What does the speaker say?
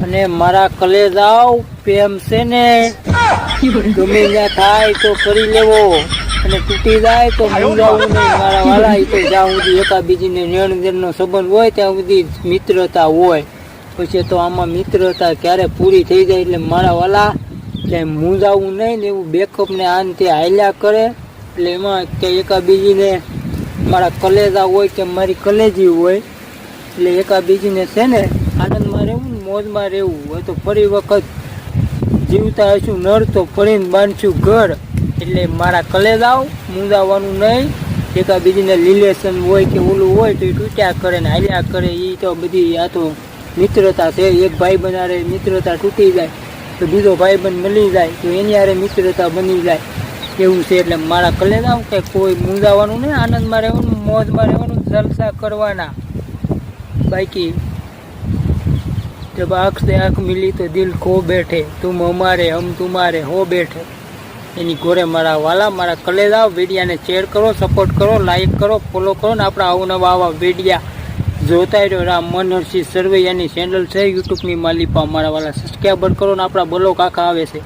અને મારા કલેજાઓ પ્રેમ છે ને ગમે ત્યાં થાય તો કરી લેવો અને તૂટી જાય તો મૂંઝાવું નહીં મારા વાલા. એ તો જ્યાં સુધી એકાબીજીને લેણદેણનો સંબંધ હોય ત્યાં સુધી મિત્રતા હોય. પછી તો આમાં મિત્રતા ક્યારે પૂરી થઈ જાય એટલે મારા વાલા ક્યાંય મૂંઝાવું નહીં ને એવું બેકઅપ ને આન તે હાલ્યા કરે. એટલે એમાં કે એકાબીજીને મારા કલેજા હોય કે મારી કલેજી હોય એટલે એકાબીજીને છે ને આનંદમાં રહેવું ને મોજમાં રહેવું હોય. તો ફરી વખત જીવતા હશું નર તો ફરીને બાંધશું ઘર. એટલે મારા કલેજાઓ મૂંઝાવાનું નહીં. એકાબીજીને રિલેશન હોય કે ઓલું હોય તો એ તૂટ્યા કરે ને હાલ્યા કરે. એ તો બધી આ તો મિત્રતા છે. એક ભાઈ બનારે મિત્રતા તૂટી જાય તો બીજો ભાઈબંધ મળી જાય તો એની હારે મિત્રતા બની જાય એવું છે. એટલે મારા કલેજાઓ કે કોઈ મૂંઝાવાનું નહીં, આનંદમાં રહેવાનું, મોજમાં રહેવાનું, જલસા કરવાના. બાકી जब आँख से आँख मिली तो दिल खो बैठे, तुम हमारे हम तुम्हारे हो बैठे. એની ઘોરે મારા વાલા મારા કલેજાઓ વિડીયાને શેર કરો, સપોર્ટ કરો, લાઈક કરો, ફોલો કરો ને આપણા અવનવા આવા વિડીયા જોતા રહ્યો. રામ મનોહરસિંહ સરવૈયાની ચેનલ છે યુટ્યુબની માલિપા મારા વાલા સબસ્ક્રાઈબર કરો ને આપણા બ્લોગ આખા આવે છે.